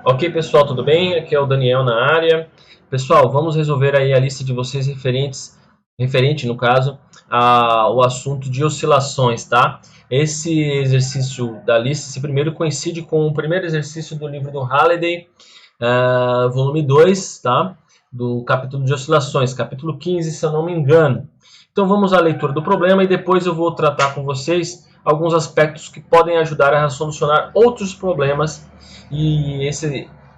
Ok, pessoal, tudo bem? Aqui é o Daniel na área. Pessoal, vamos resolver aí a lista de vocês referente, no caso, ao assunto de oscilações, tá? Esse exercício da lista, esse primeiro coincide com o primeiro exercício do livro do Halliday, volume 2, tá? Do capítulo de oscilações, capítulo 15, se eu não me engano. Então vamos à leitura do problema e depois eu vou tratar com vocês alguns aspectos que podem ajudar a solucionar outros problemas e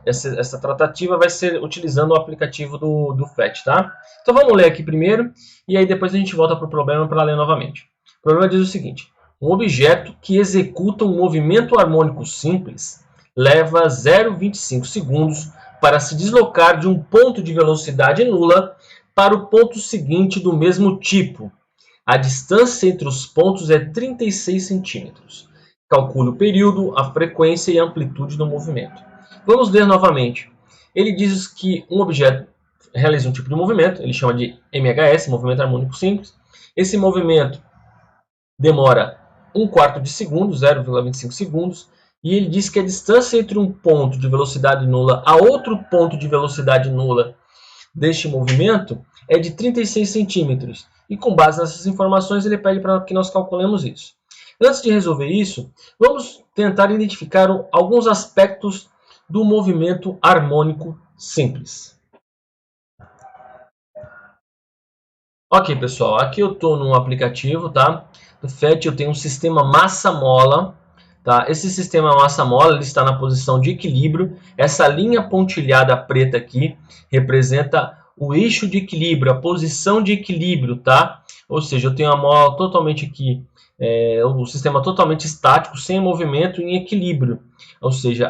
essa tratativa vai ser utilizando o aplicativo do FET, tá? Então vamos ler aqui primeiro e aí depois a gente volta para o problema para ler novamente. O problema diz o seguinte: um objeto que executa um movimento harmônico simples leva 0,25 segundos para se deslocar de um ponto de velocidade nula para o ponto seguinte do mesmo tipo. A distância entre os pontos é 36 centímetros. Calcule o período, a frequência e a amplitude do movimento. Vamos ler novamente. Ele diz que um objeto realiza um tipo de movimento, ele chama de MHS, movimento harmônico simples. Esse movimento demora 1/4 de segundo, 0,25 segundos, e ele diz que a distância entre um ponto de velocidade nula a outro ponto de velocidade nula deste movimento é de 36 centímetros. E com base nessas informações, ele pede para que nós calculemos isso. Antes de resolver isso, vamos tentar identificar alguns aspectos do movimento harmônico simples. Ok, pessoal, aqui eu estou no aplicativo, tá? Do FET eu tenho um sistema massa-mola, tá? Esse sistema massa-mola ele está na posição de equilíbrio. Essa linha pontilhada preta aqui representa o eixo de equilíbrio, a posição de equilíbrio, tá? Ou seja, eu tenho a mola totalmente aqui, o sistema totalmente estático, sem movimento, em equilíbrio. Ou seja,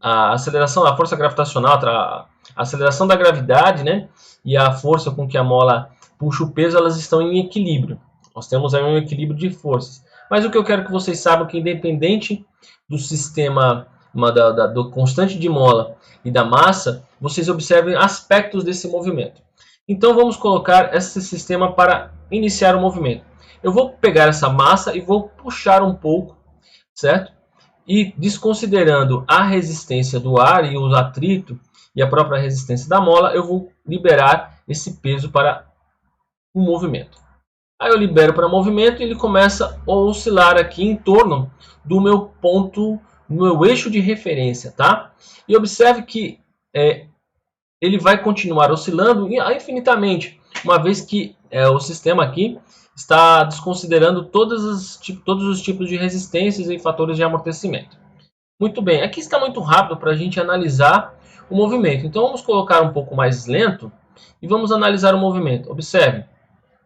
a aceleração, a força gravitacional, a aceleração da gravidade, né? E a força com que a mola puxa o peso, elas estão em equilíbrio. Nós temos aí um equilíbrio de forças. Mas o que eu quero que vocês saibam é que, independente do sistema do constante de mola e da massa, vocês observem aspectos desse movimento. Então vamos colocar esse sistema para iniciar o movimento. Eu vou pegar essa massa e vou puxar um pouco, certo? E desconsiderando a resistência do ar e o atrito e a própria resistência da mola, eu vou liberar esse peso para o movimento. Aí eu libero para movimento e ele começa a oscilar aqui em torno do meu ponto, do meu eixo de referência, tá? E observe que ele vai continuar oscilando infinitamente, uma vez que o sistema aqui está desconsiderando todos os tipos de resistências e fatores de amortecimento. Muito bem, aqui está muito rápido para a gente analisar o movimento. Então vamos colocar um pouco mais lento e vamos analisar o movimento. Observe,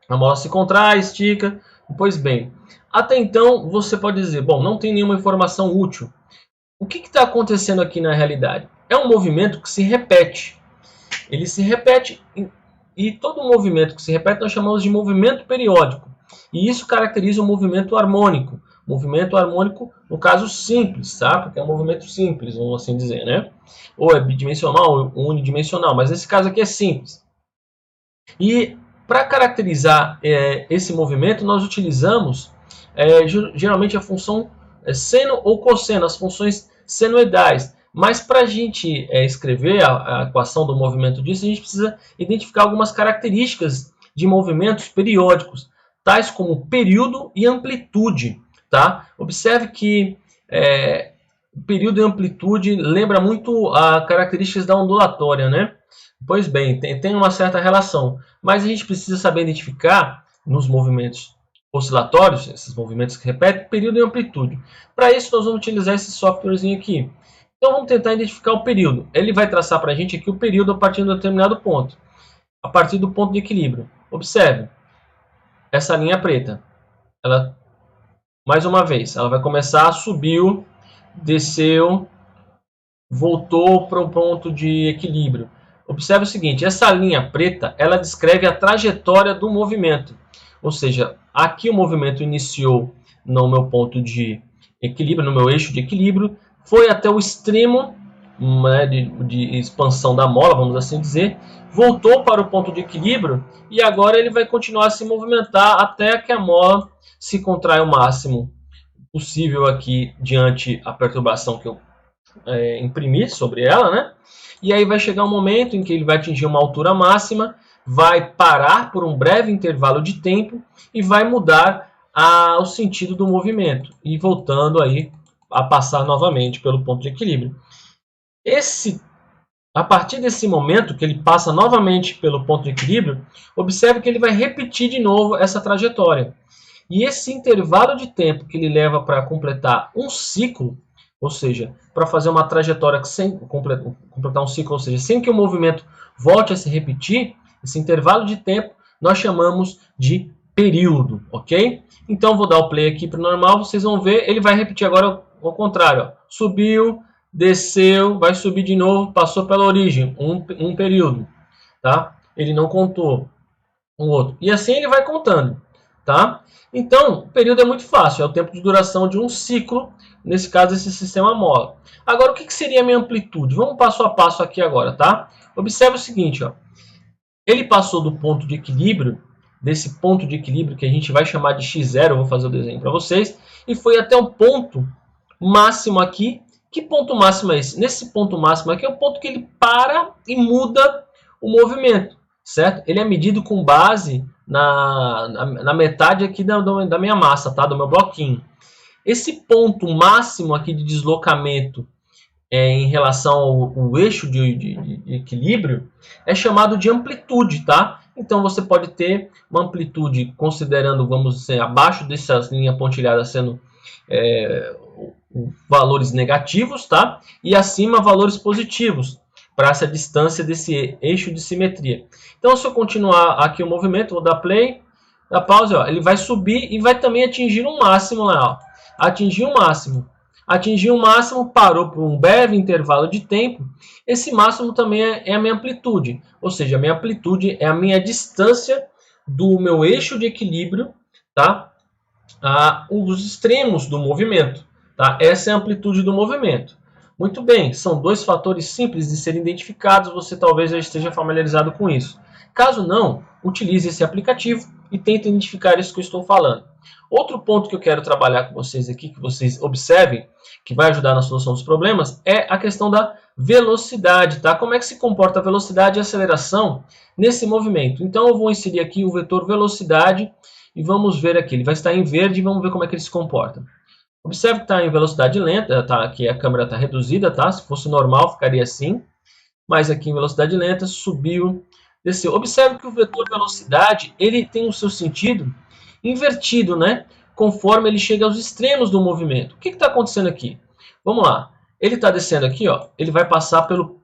a mola se contrai, estica. Pois bem, até então você pode dizer, bom, não tem nenhuma informação útil. O que está acontecendo aqui na realidade? É um movimento que se repete. Ele se repete e todo movimento que se repete nós chamamos de movimento periódico. E isso caracteriza o movimento harmônico. Movimento harmônico, no caso, simples, tá? Porque é um movimento simples, vamos assim dizer, né? Ou é bidimensional ou unidimensional, mas nesse caso aqui é simples. E para caracterizar esse movimento, nós utilizamos geralmente a função seno ou cosseno, as funções senoidais. Mas para a gente escrever a equação do movimento disso, a gente precisa identificar algumas características de movimentos periódicos, tais como período e amplitude. Tá? Observe que período e amplitude lembra muito as características da ondulatória, né? Pois bem, tem uma certa relação, mas a gente precisa saber identificar nos movimentos oscilatórios, esses movimentos que repetem, período e amplitude. Para isso, nós vamos utilizar esse softwarezinho aqui. Então, vamos tentar identificar o período. Ele vai traçar para a gente aqui o período a partir de um determinado ponto, a partir do ponto de equilíbrio. Observe, essa linha preta, ela, mais uma vez, ela vai começar, subiu, desceu, voltou para o ponto de equilíbrio. Observe o seguinte, essa linha preta, ela descreve a trajetória do movimento. Ou seja, aqui o movimento iniciou no meu ponto de equilíbrio, no meu eixo de equilíbrio, foi até o extremo, né, de expansão da mola, vamos assim dizer, voltou para o ponto de equilíbrio e agora ele vai continuar a se movimentar até que a mola se contraia o máximo possível aqui diante a perturbação que eu imprimir sobre ela, né? E aí vai chegar um momento em que ele vai atingir uma altura máxima, vai parar por um breve intervalo de tempo e vai mudar o sentido do movimento, e voltando aí a passar novamente pelo ponto de equilíbrio. A partir desse momento que ele passa novamente pelo ponto de equilíbrio, observe que ele vai repetir de novo essa trajetória. E esse intervalo de tempo que ele leva para completar um ciclo, ou seja, para fazer uma trajetória sem completar um ciclo, ou seja, sem que o movimento volte a se repetir, esse intervalo de tempo nós chamamos de período, ok? Então vou dar o play aqui para o normal, vocês vão ver, ele vai repetir agora ao contrário, ó. Subiu, desceu, vai subir de novo, passou pela origem, um período, tá? Ele não contou um outro. E assim ele vai contando, tá? Então, o período é muito fácil, é o tempo de duração de um ciclo, nesse caso esse sistema mola. Agora, o que seria a minha amplitude? Vamos passo a passo aqui agora, tá? Observe o seguinte, ó. Ele passou do ponto de equilíbrio, desse ponto de equilíbrio que a gente vai chamar de x0, eu vou fazer o desenho para vocês, e foi até o ponto máximo aqui. Que ponto máximo é esse? Nesse ponto máximo aqui é o ponto que ele para e muda o movimento, certo? Ele é medido com base na metade aqui da minha massa, tá? Do meu bloquinho. Esse ponto máximo aqui de deslocamento em relação ao eixo de equilíbrio é chamado de amplitude, tá? Então você pode ter uma amplitude considerando, vamos dizer, abaixo dessa linha pontilhada sendo valores negativos, tá? E acima valores positivos para essa distância desse eixo de simetria. Então, se eu continuar aqui o movimento, vou dar play, dar pause, ó, ele vai subir e vai também atingir um máximo lá, ó. Atingir um máximo. Atingiu o máximo, parou por um breve intervalo de tempo. Esse máximo também é a minha amplitude, ou seja, a minha amplitude é a minha distância do meu eixo de equilíbrio, tá? Os extremos do movimento, tá? Essa é a amplitude do movimento. Muito bem, são dois fatores simples de serem identificados, você talvez já esteja familiarizado com isso. Caso não, utilize esse aplicativo e tente identificar isso que eu estou falando. Outro ponto que eu quero trabalhar com vocês aqui, que vocês observem, que vai ajudar na solução dos problemas, é a questão da velocidade, tá? Como é que se comporta a velocidade e a aceleração nesse movimento? Então eu vou inserir aqui o vetor velocidade e vamos ver aqui, ele vai estar em verde e vamos ver como é que ele se comporta. Observe que está em velocidade lenta, tá? Aqui a câmera está reduzida, tá? Se fosse normal ficaria assim, mas aqui em velocidade lenta, subiu, desceu. Observe que o vetor velocidade, ele tem o seu sentido invertido, né? Conforme ele chega aos extremos do movimento. O que está acontecendo aqui? Vamos lá. Ele está descendo aqui, ó. Ele vai passar pelo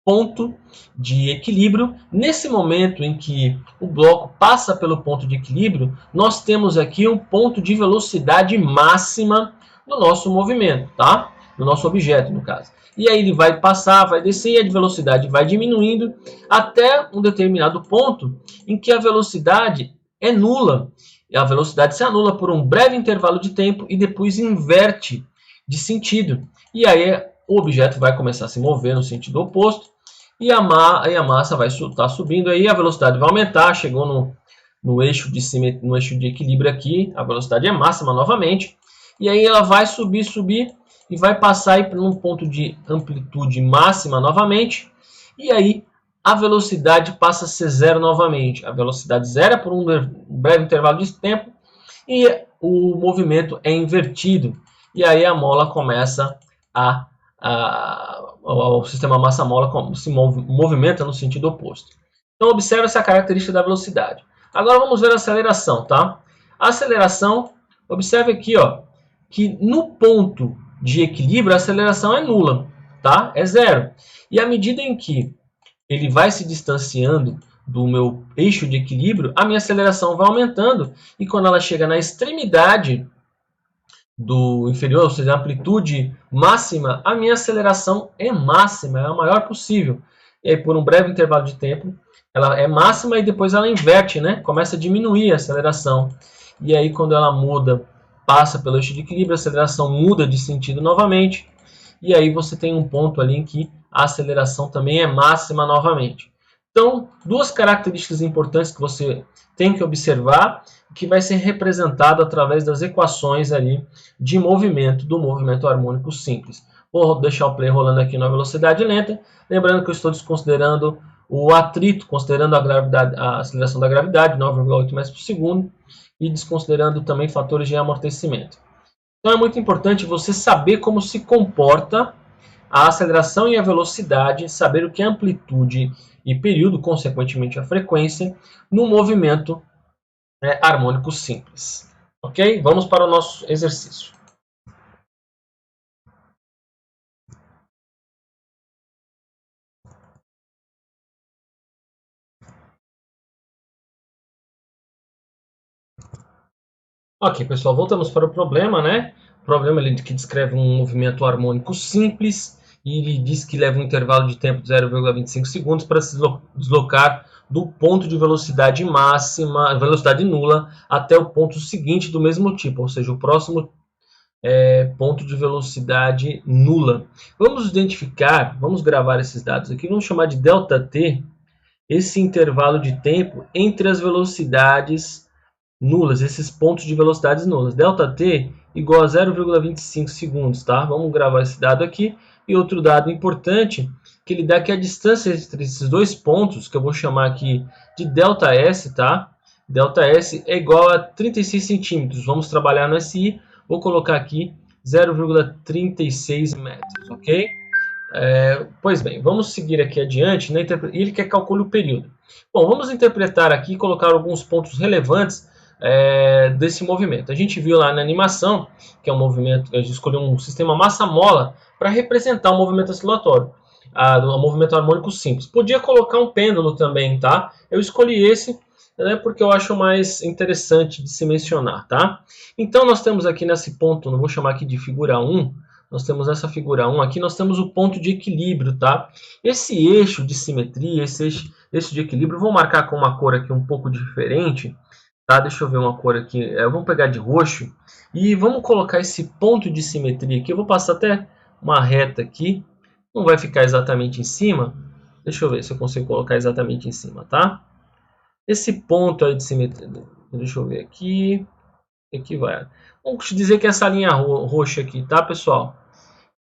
ponto de equilíbrio. Nesse momento em que o bloco passa pelo ponto de equilíbrio, nós temos aqui um ponto de velocidade máxima no nosso movimento, tá? No nosso objeto, no caso. E aí ele vai passar, vai descer e a velocidade vai diminuindo até um determinado ponto em que a velocidade é nula. A velocidade se anula por um breve intervalo de tempo e depois inverte de sentido. E aí o objeto vai começar a se mover no sentido oposto e a massa vai estar subindo, aí a velocidade vai aumentar, chegou no eixo de equilíbrio aqui, a velocidade é máxima novamente, e aí ela vai subir e vai passar por um ponto de amplitude máxima novamente, e aí a velocidade passa a ser zero novamente. A velocidade zero por um breve intervalo de tempo e o movimento é invertido. E aí a mola começa o sistema massa-mola se movimenta no sentido oposto. Então observe essa característica da velocidade. Agora vamos ver a aceleração, tá? A aceleração, observe aqui, ó, que no ponto de equilíbrio a aceleração é nula, tá? É zero. E à medida em que ele vai se distanciando do meu eixo de equilíbrio, a minha aceleração vai aumentando e quando ela chega na extremidade do inferior, ou seja, a amplitude máxima, a minha aceleração é máxima, é a maior possível. E aí, por um breve intervalo de tempo, ela é máxima e depois ela inverte, né? Começa a diminuir a aceleração. E aí, quando ela muda, passa pelo eixo de equilíbrio, a aceleração muda de sentido novamente. E aí você tem um ponto ali em que a aceleração também é máxima novamente. Então, duas características importantes que você tem que observar, que vai ser representado através das equações ali de movimento, do movimento harmônico simples. Vou deixar o play rolando aqui na velocidade lenta. Lembrando que eu estou desconsiderando o atrito, considerando a gravidade, a aceleração da gravidade, 9,8 metros por segundo, e desconsiderando também fatores de amortecimento. Então é muito importante você saber como se comporta a aceleração e a velocidade, saber o que é amplitude e período, consequentemente a frequência, no movimento harmônico simples. Ok? Vamos para o nosso exercício. Ok, pessoal, voltamos para o problema, né? O problema ele que descreve um movimento harmônico simples e ele diz que leva um intervalo de tempo de 0,25 segundos para se deslocar do ponto de velocidade máxima, velocidade nula, até o ponto seguinte do mesmo tipo, ou seja, o próximo ponto de velocidade nula. Vamos identificar, vamos gravar esses dados aqui, vamos chamar de ΔT, esse intervalo de tempo entre as velocidades nulas, esses pontos de velocidades nulas. ΔT igual a 0,25 segundos, tá? Vamos gravar esse dado aqui. E outro dado importante, que ele dá que a distância entre esses dois pontos, que eu vou chamar aqui de ΔS, tá? ΔS é igual a 36 centímetros. Vamos trabalhar no SI. Vou colocar aqui 0,36 metros, ok? Pois bem, vamos seguir aqui adiante. Né? Ele quer calcular o período. Bom, vamos interpretar aqui e colocar alguns pontos relevantes desse movimento. A gente viu lá na animação que é um movimento, a gente escolheu um sistema massa-mola para representar o movimento oscilatório, o movimento harmônico simples. Podia colocar um pêndulo também, tá? Eu escolhi esse porque eu acho mais interessante de se mencionar, tá? Então nós temos aqui nesse ponto, não vou chamar aqui de figura 1, nós temos essa figura 1 aqui, nós temos o ponto de equilíbrio, tá? Esse eixo de simetria, esse eixo de equilíbrio, vou marcar com uma cor aqui um pouco diferente, tá? Deixa eu ver uma cor aqui, vamos pegar de roxo e vamos colocar esse ponto de simetria aqui, eu vou passar até uma reta aqui, não vai ficar exatamente em cima, deixa eu ver se eu consigo colocar exatamente em cima, tá? Esse ponto aí de simetria, deixa eu ver aqui, aqui vai. Vamos dizer que essa linha roxa aqui, tá, pessoal?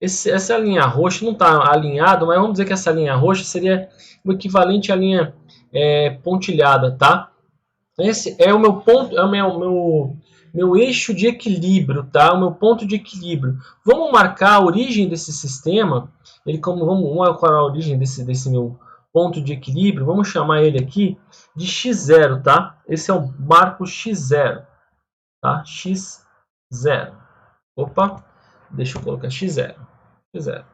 Essa linha roxa não está alinhada, mas vamos dizer que essa linha roxa seria o equivalente à linha pontilhada, tá? Esse é o meu ponto, é o meu eixo de equilíbrio, tá? O meu ponto de equilíbrio. Vamos marcar a origem desse sistema. Vamos marcar a origem desse meu ponto de equilíbrio. Vamos chamar ele aqui de x0, tá? Esse é o marco x0, tá? x0. Opa, deixa eu colocar x0. x0.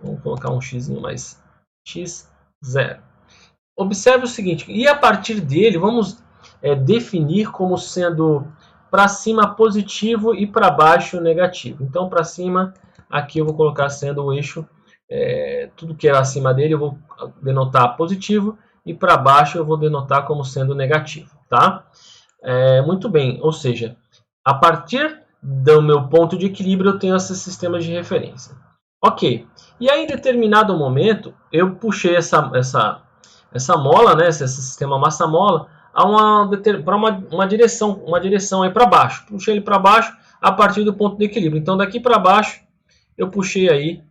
Vamos colocar um x mais x0. Observe o seguinte, e a partir dele vamos definir como sendo para cima positivo e para baixo negativo. Então, para cima, aqui eu vou colocar sendo o eixo, tudo que é acima dele eu vou denotar positivo, e para baixo eu vou denotar como sendo negativo, tá? Muito bem, ou seja, a partir do meu ponto de equilíbrio eu tenho esses sistemas de referência. Ok, e aí em determinado momento eu puxei essa mola, né, esse sistema massa-mola, para uma direção aí para baixo. Puxei ele para baixo a partir do ponto de equilíbrio. Então daqui para baixo eu puxei aí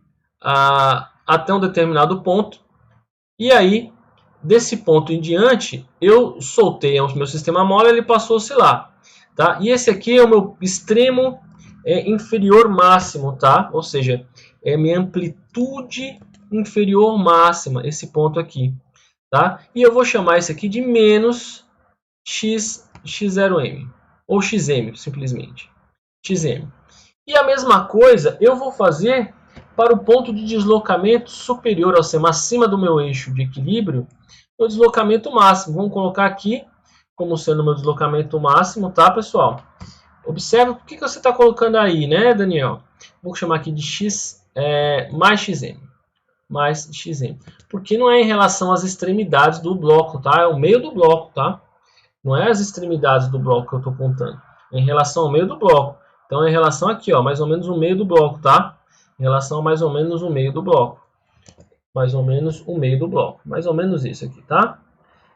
até um determinado ponto. E aí, desse ponto em diante, eu soltei o meu sistema mola e ele passou a oscilar. Tá? E esse aqui é o meu extremo inferior máximo, tá? Ou seja, é minha amplitude inferior máxima, esse ponto aqui. Tá? E eu vou chamar isso aqui de menos x0m, ou xm, simplesmente. xm. E a mesma coisa eu vou fazer para o ponto de deslocamento superior, ou seja, acima do meu eixo de equilíbrio, o deslocamento máximo. Vamos colocar aqui como sendo o meu deslocamento máximo, tá, pessoal? Observe o que você está colocando aí, né, Daniel? Vou chamar aqui de x mais xm. Mais xm. Porque não é em relação às extremidades do bloco, tá? É o meio do bloco, tá? Não é as extremidades do bloco que eu estou contando. É em relação ao meio do bloco. Então, é em relação aqui, ó, mais ou menos o meio do bloco, tá? Em relação a mais ou menos o meio do bloco. Mais ou menos o meio do bloco. Mais ou menos isso aqui, tá?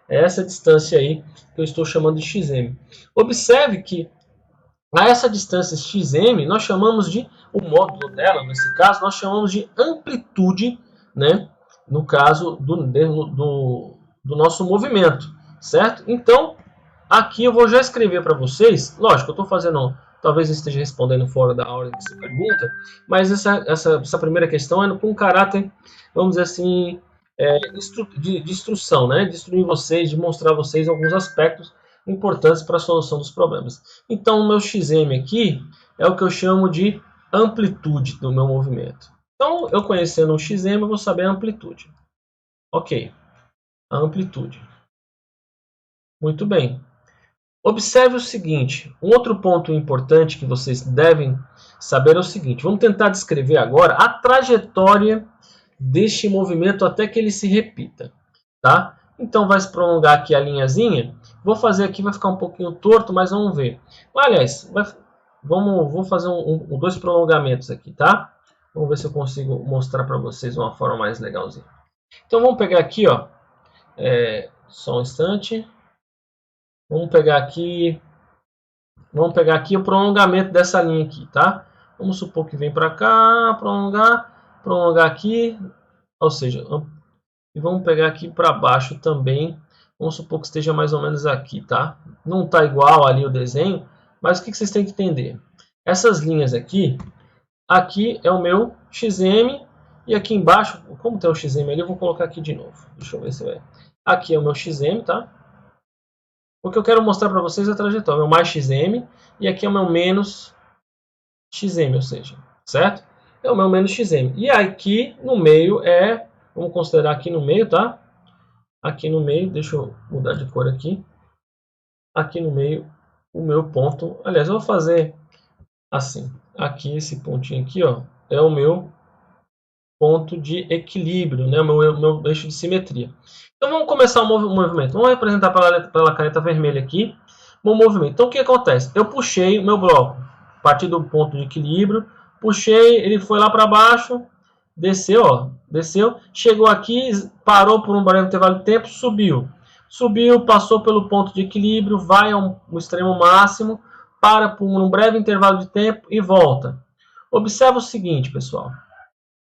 É essa distância aí que eu estou chamando de xm. Observe que A essa distância xm, nós chamamos de, o módulo dela, nesse caso, nós chamamos de amplitude, né? No caso do nosso movimento, certo? Então, aqui eu vou já escrever para vocês, lógico, eu estou fazendo, talvez eu esteja respondendo fora da ordem que você pergunta, mas essa primeira questão é com um caráter, vamos dizer assim, de instrução, né? De instruir vocês, de mostrar a vocês alguns aspectos importantes para a solução dos problemas. Então, o meu xm aqui é o que eu chamo de amplitude do meu movimento. Então, eu conhecendo o xm, eu vou saber a amplitude. Ok, a amplitude. Muito bem. Observe o seguinte, um outro ponto importante que vocês devem saber é o seguinte, vamos tentar descrever agora a trajetória deste movimento até que ele se repita, tá? Então vai se prolongar aqui a linhazinha, vou fazer aqui, vai ficar um pouquinho torto, mas vamos ver. Aliás, vou fazer dois prolongamentos aqui, tá? Vamos ver se eu consigo mostrar para vocês uma forma mais legalzinha. Então vamos pegar aqui, ó, só um instante. Vamos pegar aqui o prolongamento dessa linha aqui, tá? Vamos supor que vem para cá, prolongar aqui, ou seja, e vamos pegar aqui para baixo também. Vamos supor que esteja mais ou menos aqui, tá? Não está igual ali o desenho, mas o que vocês têm que entender? Essas linhas aqui é o meu XM, e aqui embaixo, como tem o XM ali, eu vou colocar aqui de novo. Deixa eu ver se vai. Aqui é o meu XM, tá? Porque eu quero mostrar para vocês a trajetória. O meu mais XM e aqui é o meu menos XM, ou seja, certo? É o meu menos XM. E aqui no meio vamos considerar aqui no meio, tá? Aqui no meio, deixa eu mudar de cor aqui. Aqui no meio, o meu ponto. Aliás, eu vou fazer assim. Aqui, esse pontinho aqui, ó, é o meu ponto de equilíbrio, né? O meu eixo de simetria. Então vamos começar o movimento. Vamos representar pela caneta vermelha aqui o movimento. Então o que acontece? Eu puxei o meu bloco a partir do ponto de equilíbrio, puxei, ele foi lá para baixo, desceu, ó, desceu, chegou aqui, parou por um breve intervalo de tempo, subiu, passou pelo ponto de equilíbrio, vai ao extremo máximo, para por um breve intervalo de tempo e volta. Observa o seguinte, pessoal.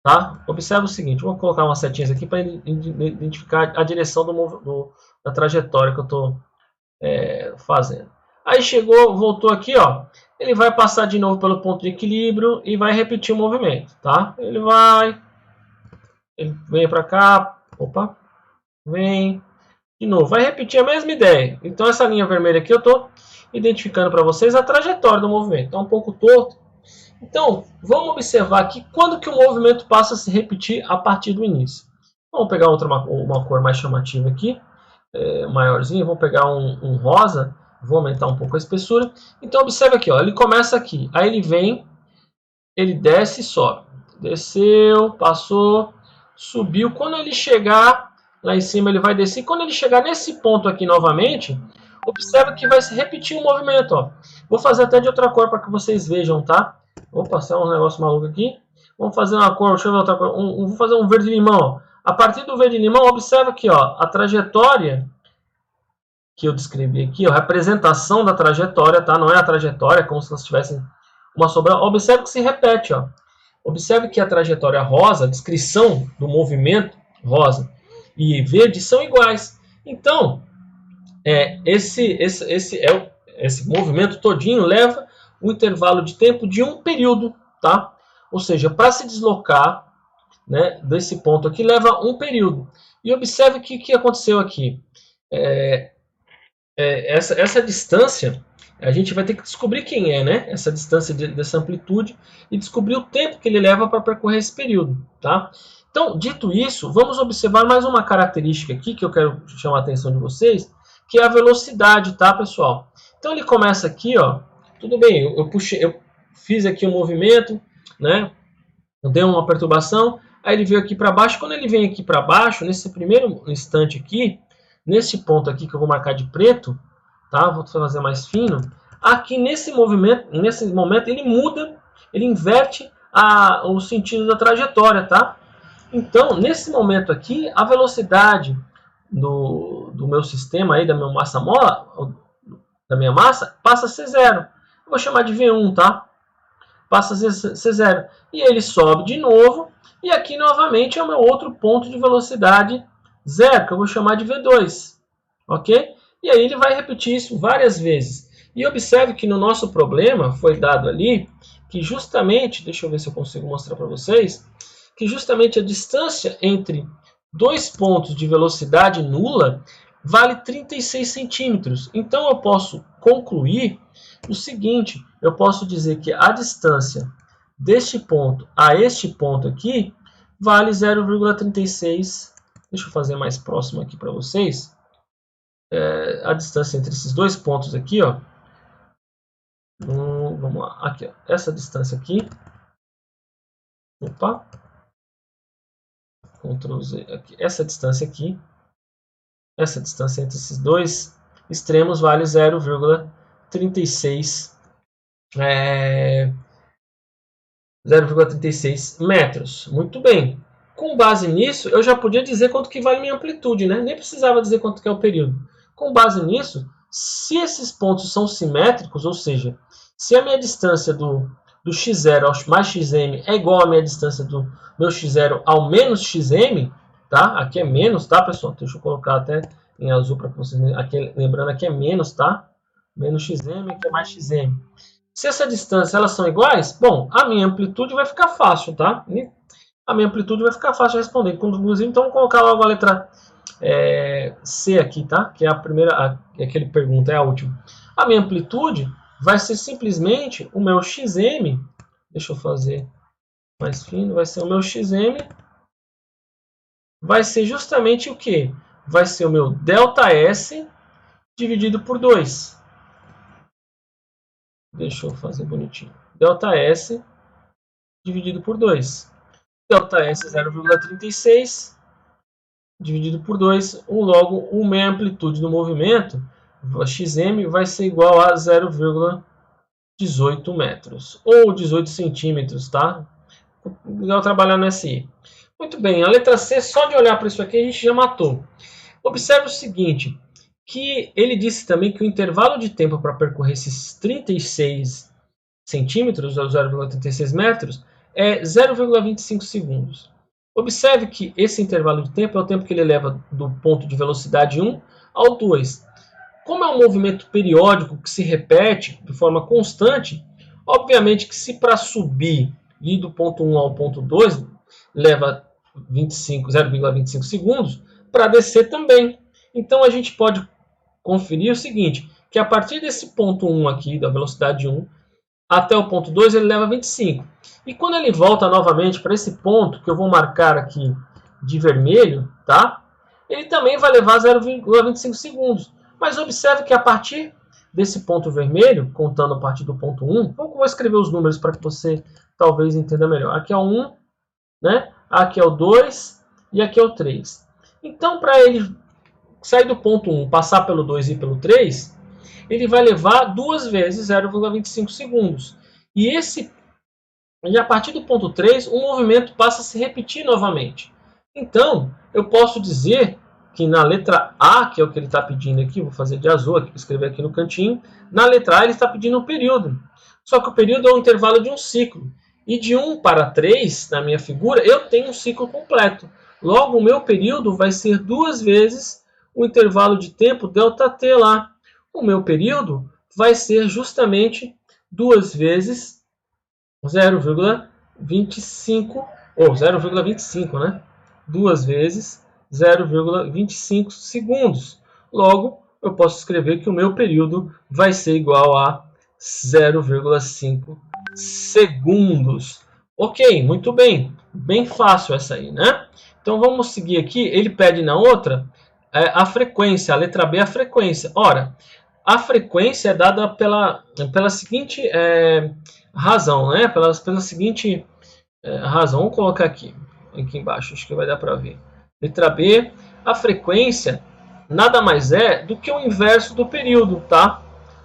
Tá? Observa o seguinte, vou colocar umas setinhas aqui para identificar a direção da trajetória que eu estou fazendo. Aí chegou, voltou aqui, ó, ele vai passar de novo pelo ponto de equilíbrio e vai repetir o movimento, tá? Ele vem para cá, opa, vem de novo, vai repetir a mesma ideia. Então essa linha vermelha aqui eu estou identificando para vocês a trajetória do movimento. Está um pouco torto. Então, vamos observar aqui quando que o movimento passa a se repetir a partir do início. Vamos pegar uma cor mais chamativa aqui, maiorzinha. Vou pegar um rosa, vou aumentar um pouco a espessura. Então, observe aqui, ó, ele começa aqui, aí ele vem, ele desce e sobe. Desceu, passou, subiu. Quando ele chegar lá em cima, ele vai descer. Quando ele chegar nesse ponto aqui novamente, observe que vai se repetir o movimento. Ó. Vou fazer até de outra cor para que vocês vejam, tá? Vou passar um negócio maluco aqui. Vamos fazer uma cor, deixa eu ver outra cor. Vou fazer um verde-limão. A partir do verde-limão, observa aqui, ó, a trajetória que eu descrevi aqui, ó, a representação da trajetória, tá? Não é a trajetória, como se nós tivessem uma sobra. Observe que se repete, ó. Observe que a trajetória rosa, a descrição do movimento rosa e verde são iguais. Então, esse movimento todinho leva um intervalo de tempo de um período, tá? Ou seja, para se deslocar, né, desse ponto aqui leva um período. E observe o que aconteceu aqui. Essa distância, a gente vai ter que descobrir quem é, né? Essa distância dessa amplitude e descobrir o tempo que ele leva para percorrer esse período, tá? Então, dito isso, vamos observar mais uma característica aqui que eu quero chamar a atenção de vocês, que é a velocidade, tá, pessoal? Então ele começa aqui, ó. Tudo bem, eu fiz aqui um movimento, né? Eu dei uma perturbação, aí ele veio aqui para baixo. Quando ele vem aqui para baixo, nesse primeiro instante aqui, nesse ponto aqui que eu vou marcar de preto, tá? Vou fazer mais fino. Aqui nesse momento ele muda, ele inverte o sentido da trajetória, tá? Então, nesse momento aqui, a velocidade do meu sistema aí, da minha massa mola, da minha massa, passa a ser zero. vou chamar de V1, tá? Passa a ser 0. E ele sobe de novo. E aqui, novamente, é o meu outro ponto de velocidade 0, que eu vou chamar de V2. Ok? E aí ele vai repetir isso várias vezes. E observe que no nosso problema foi dado ali que justamente, deixa eu ver se eu consigo mostrar para vocês, que justamente a distância entre dois pontos de velocidade nula vale 36 centímetros. Então eu posso concluir o seguinte, eu posso dizer que a distância deste ponto a este ponto aqui vale 0,36. Deixa eu fazer mais próximo aqui para vocês. A distância entre esses dois pontos aqui, ó. Vamos lá, aqui, ó. Essa distância aqui. Opa. Ctrl Z aqui. Essa distância aqui. Essa distância entre esses dois extremos vale 0,36 metros. Muito bem. Com base nisso, eu já podia dizer quanto que vale minha amplitude, né? Nem precisava dizer quanto que é o período. Com base nisso, se esses pontos são simétricos, ou seja, se a minha distância do x0 ao mais xm é igual à minha distância do meu x0 ao menos xm, tá? Aqui é menos, tá, pessoal? Deixa eu colocar até em azul para vocês, aqui, lembrando, aqui é menos, tá? Menos xm, aqui é mais xm. Se essa distância elas são iguais, bom, a minha amplitude vai ficar fácil, tá? A minha amplitude vai ficar fácil de responder. Inclusive, então, vou colocar logo a letra C aqui, tá? Que é a primeira, que ele pergunta, é a última. A minha amplitude vai ser simplesmente o meu xm. Deixa eu fazer mais fino. Vai ser o meu xm. Vai ser justamente o quê? Vai ser o meu ΔS dividido por 2. Deixa eu fazer bonitinho. ΔS dividido por 2. ΔS é 0,36 dividido por 2. Logo, a minha amplitude do movimento, xm, vai ser igual a 0,18 metros. Ou 18 centímetros, tá? Legal trabalhar no SI. Muito bem, a letra C, só de olhar para isso aqui, a gente já matou. Observe o seguinte, que ele disse também que o intervalo de tempo para percorrer esses 36 centímetros, ou 0,36 metros, é 0,25 segundos. Observe que esse intervalo de tempo é o tempo que ele leva do ponto de velocidade 1 ao 2. Como é um movimento periódico que se repete de forma constante, obviamente que se para subir ir do ponto 1 ao ponto 2 leva 0,25 segundos, para descer também. Então a gente pode conferir o seguinte, que a partir desse ponto 1 aqui, da velocidade 1, até o ponto 2 ele leva 25. E quando ele volta novamente para esse ponto, que eu vou marcar aqui de vermelho, tá? Ele também vai levar 0,25 segundos. Mas observe que a partir desse ponto vermelho, contando a partir do ponto 1, vou escrever os números para que você talvez entenda melhor. Aqui é o 1, né? Aqui é o 2 e aqui é o 3. Então, para ele sair do ponto 1, passar pelo 2 e pelo 3, ele vai levar 2 vezes 0,25 segundos. E a partir do ponto 3, o movimento passa a se repetir novamente. Então, eu posso dizer que na letra A, que é o que ele está pedindo aqui, vou fazer de azul, aqui, escrever aqui no cantinho, na letra A ele está pedindo um período. Só que o período é um intervalo de um ciclo. E de 1 para 3, na minha figura, eu tenho um ciclo completo. Logo, o meu período vai ser 2 vezes o intervalo de tempo ΔT lá. O meu período vai ser justamente 2 vezes 0,25, ou 0,25, né? 2 vezes 0,25 segundos. Logo, eu posso escrever que o meu período vai ser igual a 0,5 segundos. Ok, muito bem. Bem fácil essa aí, né? Então vamos seguir aqui. Ele pede na outra a frequência, a letra B, a frequência. Ora, a frequência é dada pela seguinte razão, né? Pela seguinte razão. Vamos colocar aqui embaixo, acho que vai dar para ver. Letra B, a frequência nada mais é do que o inverso do período, tá?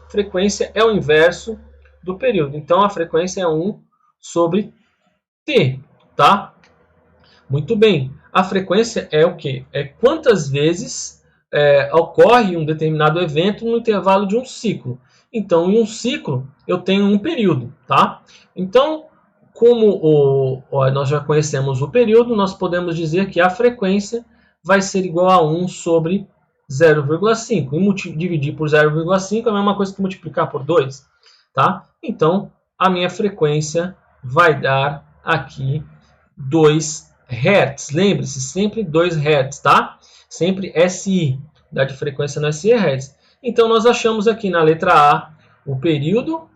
Frequência é o inverso do período. Então, a frequência é 1 sobre t, tá? Muito bem. A frequência é o quê? É quantas vezes ocorre um determinado evento no intervalo de um ciclo. Então, em um ciclo, eu tenho um período, tá? Então, como nós já conhecemos o período, nós podemos dizer que a frequência vai ser igual a 1 sobre 0,5. E dividir por 0,5 é a mesma coisa que multiplicar por 2, tá? Então, a minha frequência vai dar aqui 2 Hz. Lembre-se, sempre 2 Hz, tá? Sempre SI. Unidade de frequência no SI é Hz. Então, nós achamos aqui na letra A o período,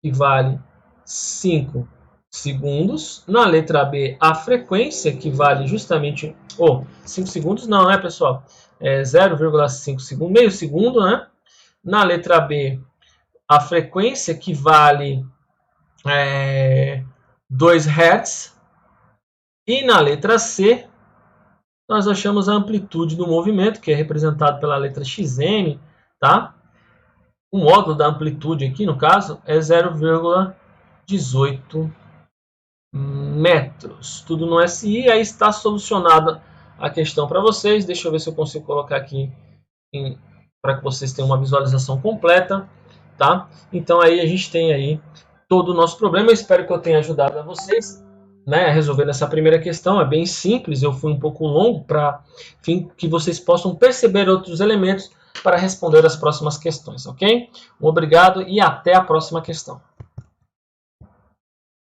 que vale 5 segundos. Na letra B, a frequência, que vale justamente... 5 segundos não, né, pessoal? É 0,5 segundo, meio segundo, né? Na letra B, a frequência, que vale 2 Hz. E na letra C, nós achamos a amplitude do movimento, que é representado pela letra XM, tá? O módulo da amplitude aqui, no caso, é 0,18 metros. Tudo no SI, aí está solucionada a questão para vocês. Deixa eu ver se eu consigo colocar aqui para que vocês tenham uma visualização completa, tá? Então aí a gente tem aí todo o nosso problema. Eu espero que eu tenha ajudado a vocês, né, a resolver essa primeira questão. É bem simples, eu fui um pouco longo para que vocês possam perceber outros elementos para responder as próximas questões, ok? Obrigado e até a próxima questão.